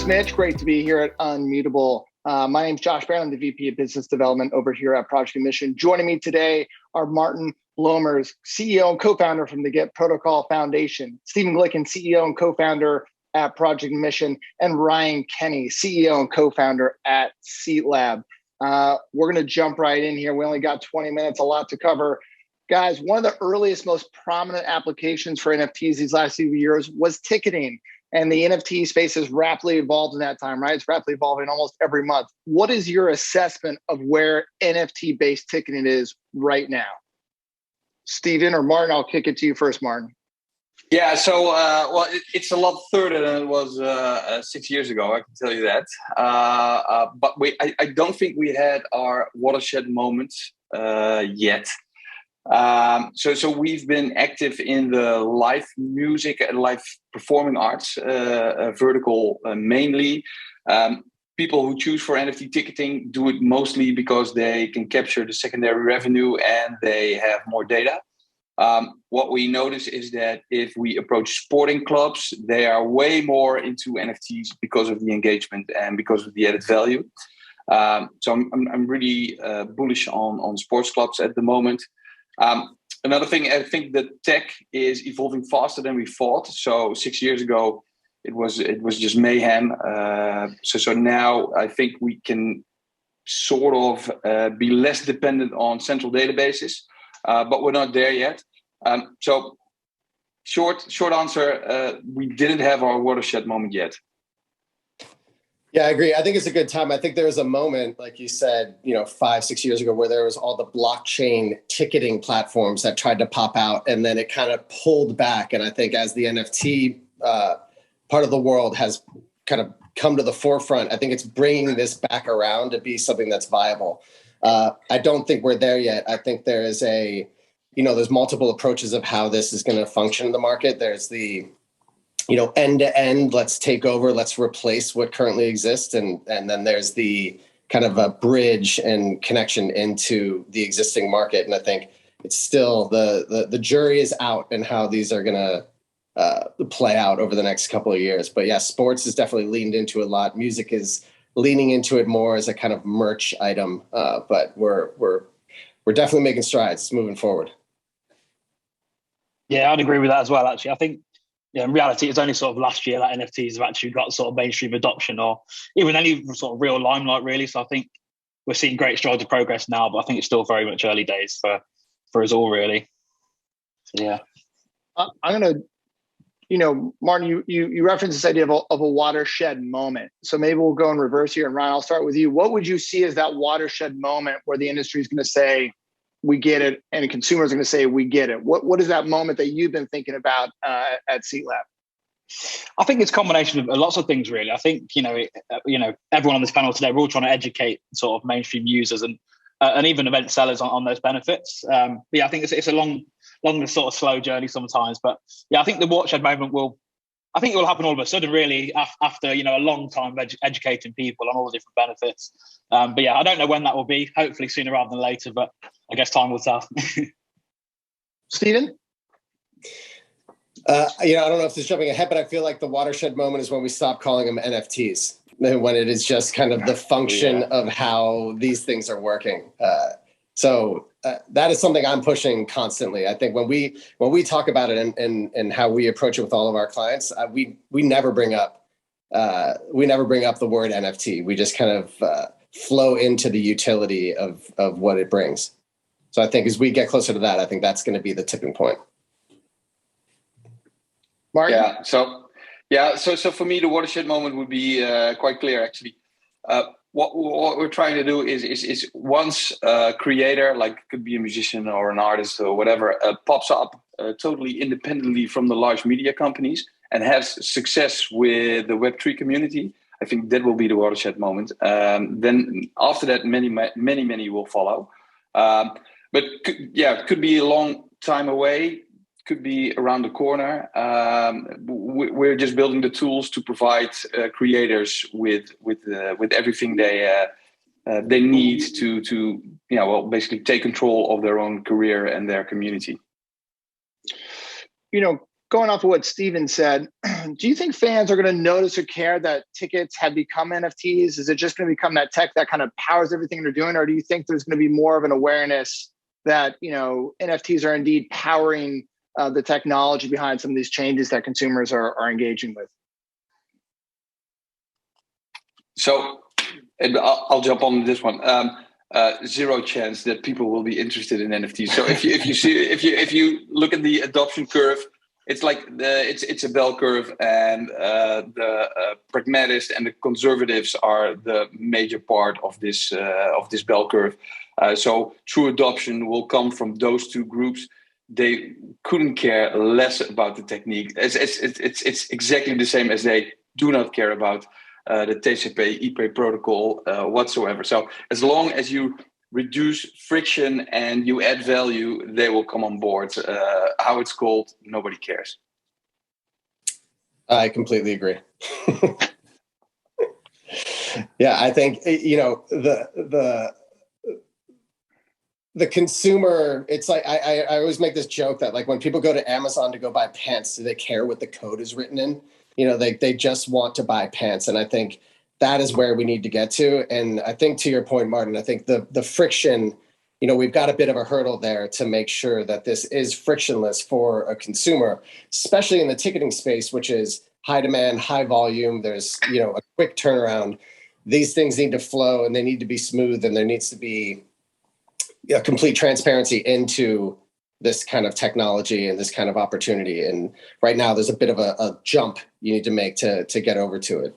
Mitch. Great to be here at Unmutable. My name's Josh Barron. I'm the VP of Business Development over here at Project Emission. Joining me today are Maarten, Bloemers, CEO and co-founder from the Get Protocol Foundation, Stephen Glicken, CEO and co-founder at Project Emission, and Ryan Kenny, CEO and co-founder at Seatlab. We're going to jump right in here. We only got 20 minutes, a lot to cover. Guys, one of the earliest, most prominent applications for NFTs these last few years was ticketing. And the NFT space has rapidly evolved in that time, right? It's rapidly evolving almost every month. What is your assessment of where NFT-based ticketing is right now? Stephen or Maarten, I'll kick it to you first, Maarten. Yeah, so it's a lot further than it was 6 years ago, I can tell you that. But I don't think we had our Watershed Moment yet. So we've been active in the live music and live performing arts vertical mainly. People who choose for NFT ticketing do it mostly because they can capture the secondary revenue and they have more data. What we notice is that if we approach sporting clubs, they are way more into NFTs because of the engagement and because of the added value. So I'm really bullish on sports clubs at the moment. Another thing, I think that tech is evolving faster than we thought. So 6 years ago, it was just mayhem. So now I think we can sort of be less dependent on central databases, but we're not there yet. So short answer, we didn't have our Watershed Moment yet. Yeah, I agree. I think it's a good time. I think there was a moment, like you said, 5-6 years ago, where there was all the blockchain ticketing platforms that tried to pop out, and then it kind of pulled back. And I think as the NFT part of the world has kind of come to the forefront, I think it's bringing this back around to be something that's viable. I don't think we're there yet. I think there is there's multiple approaches of how this is going to function in the market. There's the end to end, let's take over, let's replace what currently exists. And then there's the kind of a bridge and connection into the existing market. And I think it's still the jury is out in how these are going to play out over the next couple of years. But yeah, sports is definitely leaned into a lot. Music is leaning into it more as a kind of merch item. But we're definitely making strides. It's moving forward. Yeah, I'd agree with that as well, actually. I think in reality, it's only sort of last year that NFTs have actually got sort of mainstream adoption or even any sort of real limelight, really. So I think we're seeing great strides of progress now, but I think it's still very much early days for us all, really. So, yeah. I'm going to, Maarten, you referenced this idea of a watershed moment. So maybe we'll go in reverse here. And Ryan, I'll start with you. What would you see as that watershed moment where the industry is going to say, we get it, and consumers are going to say, we get it? What is that moment that you've been thinking about at Seatlab? I think it's a combination of lots of things, really. I think, everyone on this panel today, we're all trying to educate sort of mainstream users and even event sellers on those benefits. Yeah, I think it's a long sort of slow journey sometimes. But yeah, I think the watershed moment will happen all of a sudden, really, after, a long time of educating people on all the different benefits. But yeah, I don't know when that will be. Hopefully sooner rather than later, but I guess time will tell. Stephen? I don't know if this is jumping ahead, but I feel like the watershed moment is when we stop calling them NFTs, when it is just kind of the function of how these things are working. So that is something I'm pushing constantly. I think when we talk about it and how we approach it with all of our clients, we never bring up the word NFT. We just kind of flow into the utility of what it brings. So I think as we get closer to that, I think that's going to be the tipping point. Maarten? So for me, the watershed moment would be quite clear, actually. What we're trying to do is once a creator, like could be a musician or an artist or whatever, pops up totally independently from the large media companies and has success with the Web3 community, I think that will be the watershed moment. Then after that, many will follow. But it could be a long time away, could be around the corner. We're just building the tools to provide creators with everything they need to basically take control of their own career and their community. going off of what Steven said, do you think fans are going to notice or care that tickets have become NFTs? Is it just going to become that tech that kind of powers everything they're doing? Or do you think there's going to be more of an awareness that, NFTs are indeed powering the technology behind some of these changes that consumers are engaging with? So I'll jump on this one. Zero chance that people will be interested in NFTs. So if you look at the adoption curve, it's like it's a bell curve, and the pragmatists and the conservatives are the major part of this bell curve. So true adoption will come from those two groups. They couldn't care less about the technique. It's exactly the same as they do not care about the TCP/IP protocol whatsoever. So as long as you reduce friction and you add value, they will come on board. How it's called, nobody cares. I completely agree. Yeah, I think the consumer, it's like I always make this joke that, like, when people go to Amazon to go buy pants, do they care what the code is written in? They just want to buy pants. And I think that is where we need to get to. And I think, to your point, Maarten, I think the friction, we've got a bit of a hurdle there to make sure that this is frictionless for a consumer, especially in the ticketing space, which is high demand, high volume. There's, a quick turnaround. These things need to flow, and they need to be smooth, and there needs to be a complete transparency into this kind of technology and this kind of opportunity. And right now there's a bit of a jump you need to make to get over to it.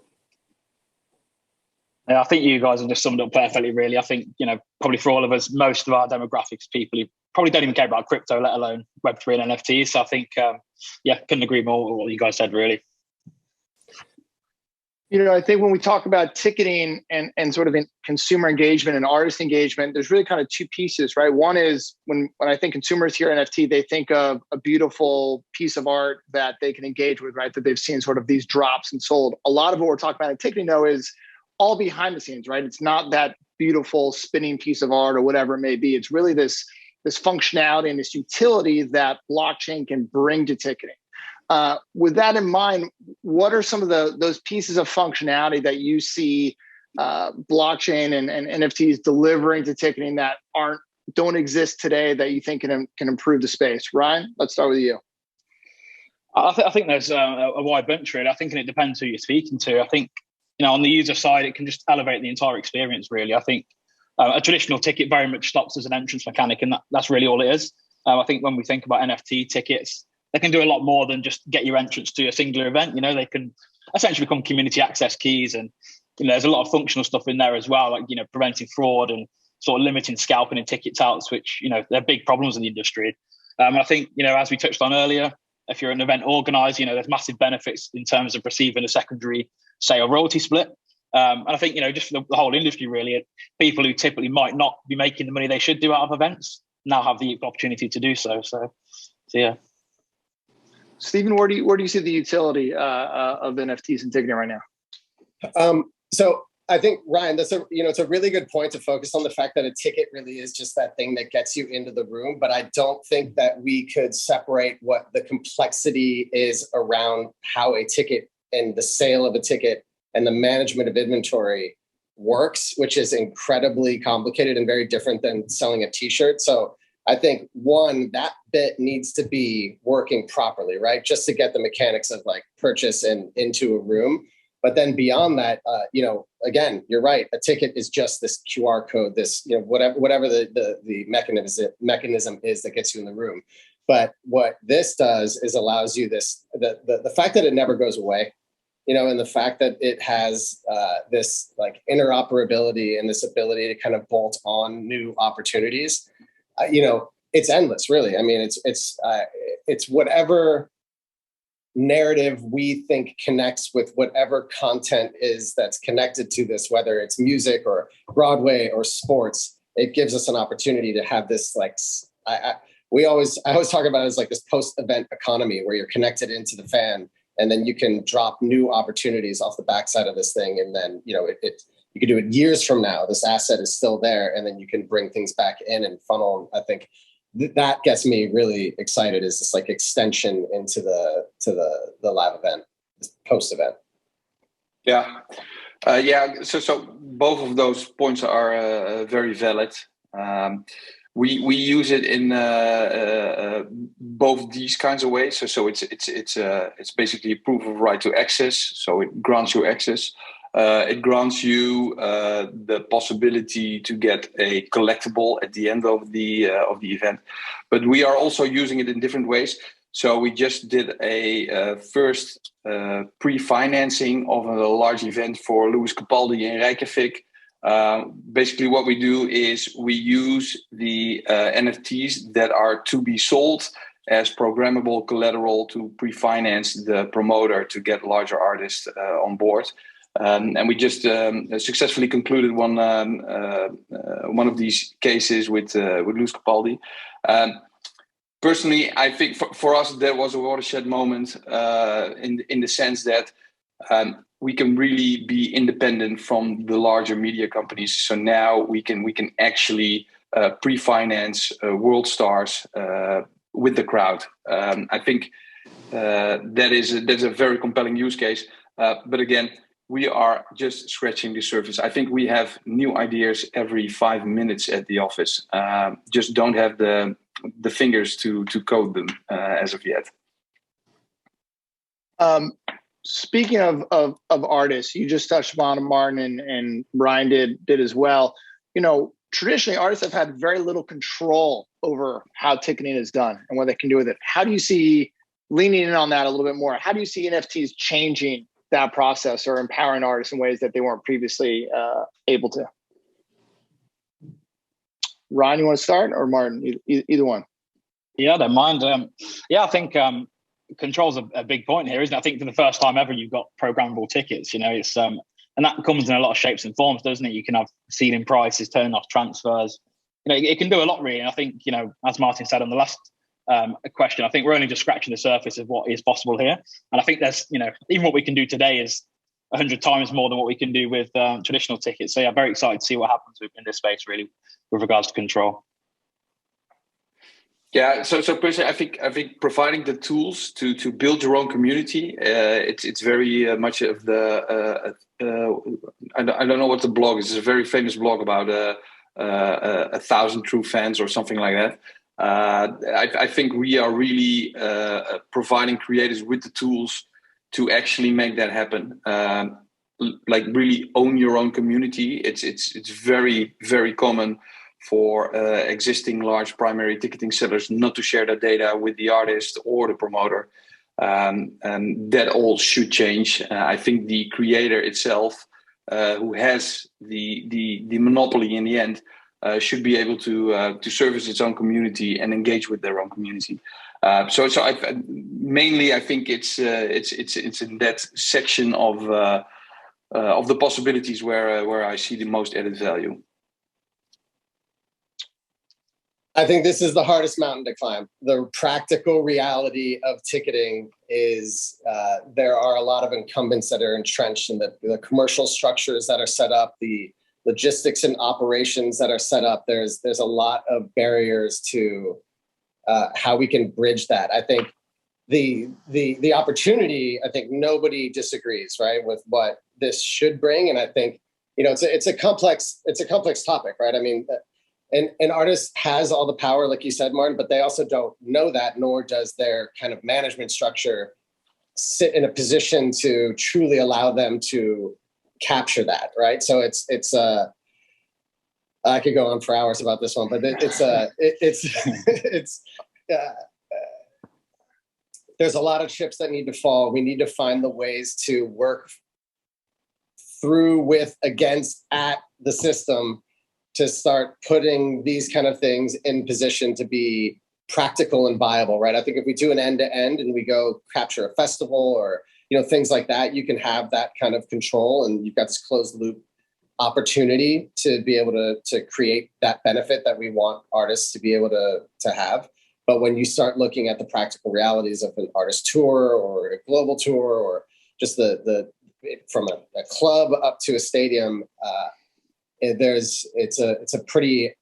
Yeah, I think you guys have just summed up perfectly, really. I think, probably for all of us, most of our demographics, people who probably don't even care about crypto, let alone Web3 and NFTs. So I think, couldn't agree more with what you guys said, really. I think when we talk about ticketing and sort of in consumer engagement and artist engagement, there's really kind of two pieces, right? One is when I think consumers hear NFT, they think of a beautiful piece of art that they can engage with, right? That they've seen sort of these drops and sold. A lot of what we're talking about in ticketing, though, is all behind the scenes, right? It's not that beautiful spinning piece of art or whatever it may be. It's really this functionality and this utility that blockchain can bring to ticketing. With that in mind, what are some of those pieces of functionality that you see blockchain and NFTs delivering to ticketing that don't exist today that you think can improve the space? Ryan, let's start with you. I think there's a wide bunch, really. I think, and it depends who you're speaking to. I think, on the user side, it can just elevate the entire experience, really. I think a traditional ticket very much stops as an entrance mechanic, and that's really all it is. I think when we think about NFT tickets, they can do a lot more than just get your entrance to a singular event. They can essentially become community access keys, and there's a lot of functional stuff in there as well, like preventing fraud and sort of limiting scalping and tickets outs, which they're big problems in the industry. I think as we touched on earlier, if you're an event organizer, there's massive benefits in terms of receiving a secondary, say, a royalty split. And I think just for the whole industry, really, people who typically might not be making the money they should do out of events now have the opportunity to do so. So yeah. Steven, where do you see the utility of NFTs in ticketing right now? So I think, Ryan, that's it's a really good point to focus on the fact that a ticket really is just that thing that gets you into the room. But I don't think that we could separate what the complexity is around how a ticket and the sale of a ticket and the management of inventory works, which is incredibly complicated and very different than selling a t-shirt. So I think, one, that bit needs to be working properly, right? Just to get the mechanics of like purchase and into a room. But then beyond that, again, you're right. A ticket is just this QR code, this, whatever the mechanism is that gets you in the room. But what this does is allows you the fact that it never goes away, and the fact that it has this like interoperability and this ability to kind of bolt on new opportunities. It's endless, really. I mean, it's whatever narrative we think connects with whatever content is that's connected to this, whether it's music or Broadway or sports. It gives us an opportunity to have this, like, I always talk about it as like this post-event economy where you're connected into the fan, and then you can drop new opportunities off the backside of this thing, and then you can do it years from now. This asset is still there, and then you can bring things back in and funnel. I think that gets me really excited, is this like extension into the live event, this post event. Yeah. So both of those points are very valid. We use it in both these kinds of ways. So it's basically a proof of right to access. So it grants you access. It grants you the possibility to get a collectible at the end of the event. But we are also using it in different ways. So we just did a first pre-financing of a large event for Lewis Capaldi in Reykjavik. Basically, what we do is we use the NFTs that are to be sold as programmable collateral to pre-finance the promoter to get larger artists on board. And we just successfully concluded one of these cases with Lewis Capaldi. Personally, I think for us there was a watershed moment in the sense that we can really be independent from the larger media companies. So now we can actually pre-finance world stars with the crowd. I think that's a very compelling use case. But again, we are just scratching the surface. I think we have new ideas every 5 minutes at the office. Just don't have the fingers to code them as of yet. Speaking of artists, you just touched upon Maarten and Brian did as well. Traditionally artists have had very little control over how ticketing is done and what they can do with it. How do you see, leaning in on that a little bit more, how do you see NFTs changing that process or empowering artists in ways that they weren't previously able to? Ryan, you want to start, or Maarten? Either one. Yeah, I don't mind. I think control's a big point here, isn't it? I think for the first time ever, you've got programmable tickets. It's and that comes in a lot of shapes and forms, doesn't it? You can have ceiling prices, turning off transfers. It can do a lot, really. And I think, as Maarten said on the last question, I think we're only just scratching the surface of what is possible here. And I think there's, even what we can do today is 100 times more than what we can do with traditional tickets. So yeah, very excited to see what happens in this space, really, with regards to control. Yeah, so personally, I think providing the tools to build your own community, it's very much of the I don't know what the blog is. It's a very famous blog about 1,000 true fans or something like that. I think we are really providing creators with the tools to actually make that happen. Like really own your own community. It's very, very common for existing large primary ticketing sellers not to share their data with the artist or the promoter. And that all should change. I think the creator itself, who has the monopoly in the end, should be able to service its own community and engage with their own community. So mainly I think it's in that section of the possibilities where I see the most added value. I think this is the hardest mountain to climb. The practical reality of ticketing is there are a lot of incumbents that are entrenched in the commercial structures that are set up, the logistics and operations that are set up. There's a lot of barriers to how we can bridge that. I think the opportunity, I think nobody disagrees, right, with what this should bring. And I think, it's a complex topic, right? I mean, an artist has all the power, like you said, Maarten, but they also don't know that, nor does their kind of management structure sit in a position to truly allow them to capture that, right? So it's I could go on for hours about this one, but there's a lot of chips that need to fall. We need to find the ways to work through, with, against, at the system to start putting these kind of things in position to be practical and viable, right? I think if we do an end-to-end and we go capture a festival or, things like that, you can have that kind of control, and you've got this closed loop opportunity to be able to create that benefit that we want artists to be able to have. But when you start looking at the practical realities of an artist tour or a global tour, or just from a club up to a stadium, it's a pretty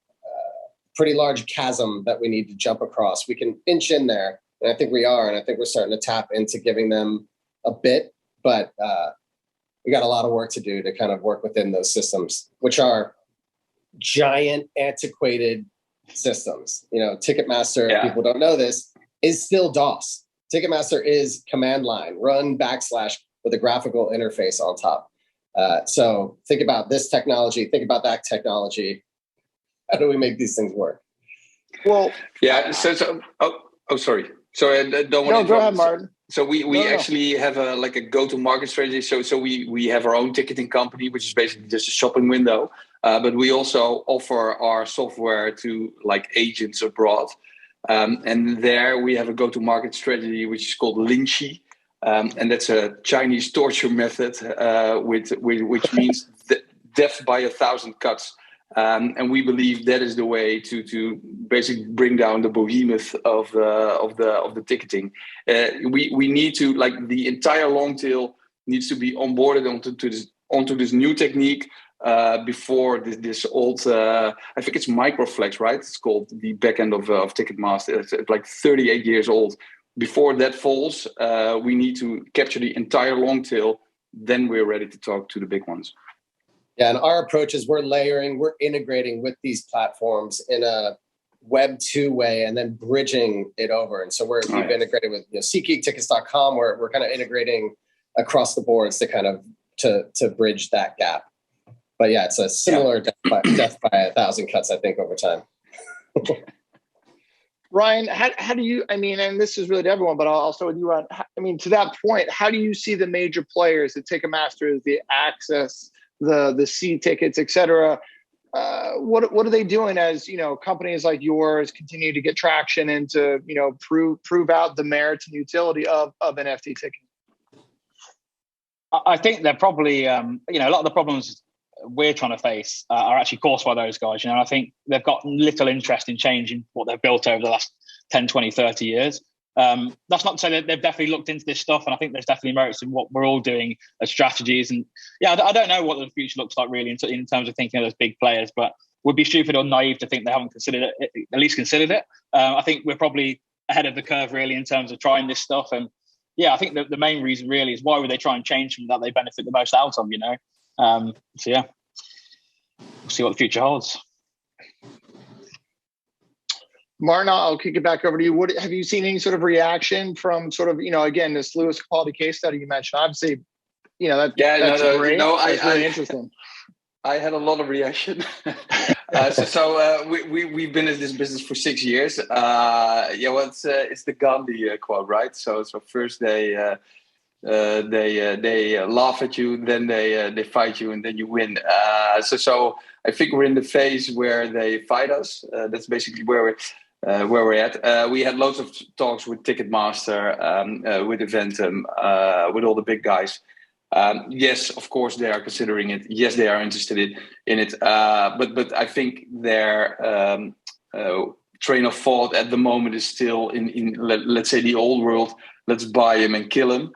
pretty large chasm that we need to jump across. We can inch in there, and I think we are, and I think we're starting to tap into giving them a bit, but we got a lot of work to do to kind of work within those systems, which are giant, antiquated systems. You know, Ticketmaster, people don't know this, is still DOS. Ticketmaster is command line, run / with a graphical interface on top. So think about this technology, think about that technology. How do we make these things work? Well, Sorry. I don't want to. Go ahead, Maarten. So we actually have a go-to-market strategy. So we have our own ticketing company, which is basically just a shopping window. But we also offer our software to like agents abroad. And there we have a go-to-market strategy, which is called Linchi. And that's a Chinese torture method, which means death by 1,000 cuts. And we believe that is the way to basically bring down the behemoth of the ticketing. We need to, like, the entire long tail needs to be onboarded onto this new technique before this old. I think it's Microflex, right? It's called the back end of Ticketmaster. It's like 38 years old. Before that falls, we need to capture the entire long tail. Then we're ready to talk to the big ones. Yeah, and our approach is we're integrating with these platforms in a Web 2 way, and then bridging it over. And so we've integrated with SeatGeek, tickets.com. We're kind of integrating across the boards to kind of to bridge that gap. But yeah, it's a similar death by 1,000 cuts, I think, over time. Ryan, how do you, I mean, and this is really to everyone, but I'll start with you, Ryan. I mean, to that point, how do you see the major players, the Ticketmaster, the Access, the C tickets, et cetera? What are they doing as, companies like yours continue to get traction and to, prove out the merits and utility of NFT ticketing? I think they're probably, a lot of the problems we're trying to face are actually caused by those guys. I think they've got little interest in changing what they've built over the last 10, 20, 30 years. That's not to say that they've definitely looked into this stuff, and I think there's definitely merits in what we're all doing as strategies. And I don't know what the future looks like really in terms of thinking of those big players, but would be stupid or naive to think they haven't considered it, at least considered it. I think we're probably ahead of the curve really in terms of trying this stuff. And I think the main reason really is why would they try and change something that they benefit the most out of, we'll see what the future holds. Maarten, I'll kick it back over to you. Have you seen any sort of reaction from sort of, again, this Lewis quality case study you mentioned? Obviously, that's great. That's really interesting. I had a lot of reaction. We've been in this business for 6 years. It's the Gandhi quote, right? So first they laugh at you, then they fight you, and then you win. So I think we're in the phase where they fight us. That's basically where we're at. We had loads of talks with Ticketmaster, with Eventum, with all the big guys. Yes, of course they are considering it. Yes, they are interested in it. But I think their train of thought at the moment is still in let's say the old world. Let's buy him and kill him.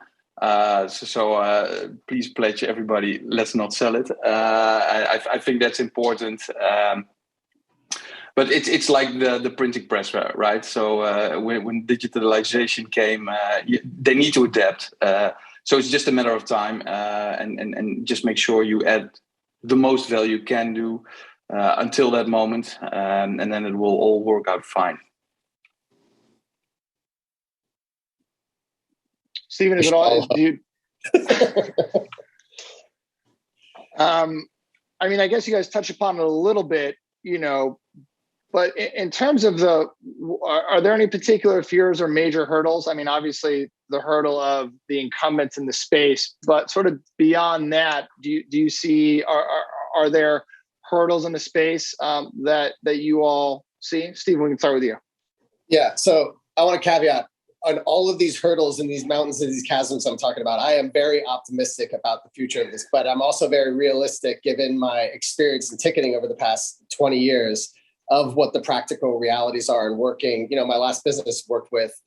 Please pledge everybody. Let's not sell it. I think that's important. But it's like the printing press, right? So when digitalization came, they need to adapt. So it's just a matter of time, and just make sure you add the most value you can do until that moment, and then it will all work out fine. Steven, is it all? I guess you guys touched upon it a little bit, but in terms of are there any particular fears or major hurdles? I mean, obviously the hurdle of the incumbents in the space, but sort of beyond that, do you see, are there hurdles in the space that you all see? Steven, we can start with you. Yeah. So I want to caveat on all of these hurdles and these mountains and these chasms I'm talking about. I am very optimistic about the future of this, but I'm also very realistic given my experience in ticketing over the past 20 years of what the practical realities are and working. My last business worked with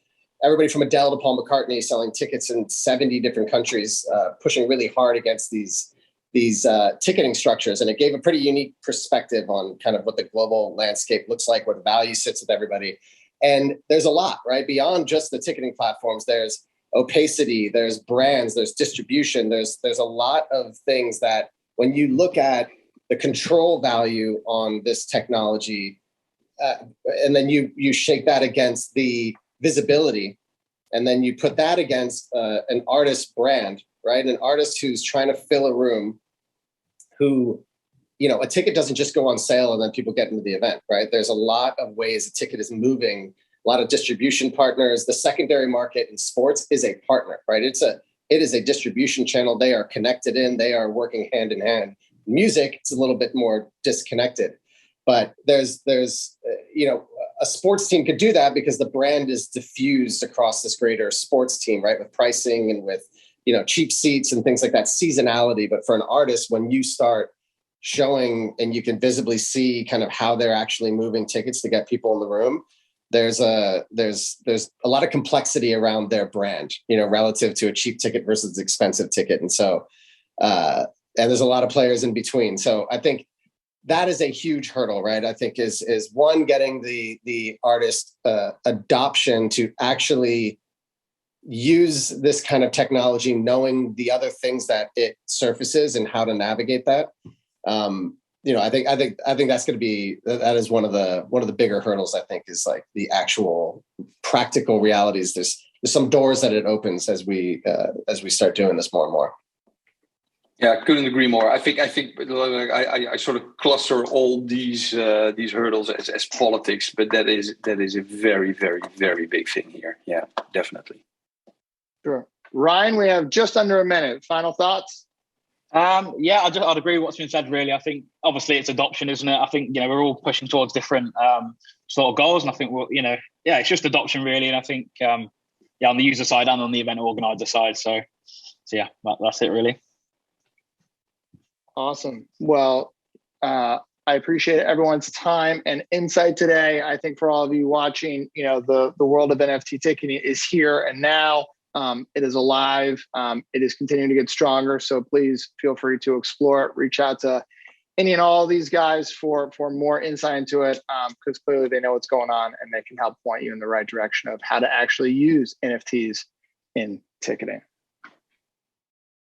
everybody from Adele to Paul McCartney selling tickets in 70 different countries, pushing really hard against these these ticketing structures, and it gave a pretty unique perspective on kind of what the global landscape looks like, what value sits with everybody. And there's a lot, right? Beyond just the ticketing platforms, there's opacity, there's brands, there's distribution, there's a lot of things that when you look at the control value on this technology, and then you shake that against the visibility, and then you put that against an artist brand, right? An artist who's trying to fill a room, who, a ticket doesn't just go on sale and then people get into the event, right? There's a lot of ways a ticket is moving, a lot of distribution partners. The secondary market in sports is a partner, right? It is a distribution channel. They are connected in, they are working hand in hand. Music, it's a little bit more disconnected, but there's a sports team could do that because the brand is diffused across this greater sports team, right? With pricing and with, cheap seats and things like that, seasonality. But for an artist, when you start showing and you can visibly see kind of how they're actually moving tickets to get people in the room, there's a lot of complexity around their brand, relative to a cheap ticket versus expensive ticket. And so, and there's a lot of players in between. So I think that is a huge hurdle, right? I think is one, getting the artist adoption to actually use this kind of technology, knowing the other things that it surfaces and how to navigate that. I think that's going to be, that is one of the bigger hurdles. I think is like the actual practical realities. There's some doors that it opens as we start doing this more and more. Yeah, I couldn't agree more. I think I sort of cluster all these hurdles as politics, but that is a very, very, very big thing here. Yeah, definitely. Sure. Ryan, we have just under a minute. Final thoughts? I'd agree with what's been said, really. I think obviously it's adoption, isn't it? I think, we're all pushing towards different sort of goals. And I think, it's just adoption, really. And I think, on the user side and on the event organizer side. So that's it, really. Awesome. Well, I appreciate everyone's time and insight today. I think for all of you watching, the world of NFT ticketing is here and now. It is alive. It is continuing to get stronger. So please feel free to explore it. Reach out to any and all of these guys for more insight into it, because clearly they know what's going on and they can help point you in the right direction of how to actually use NFTs in ticketing.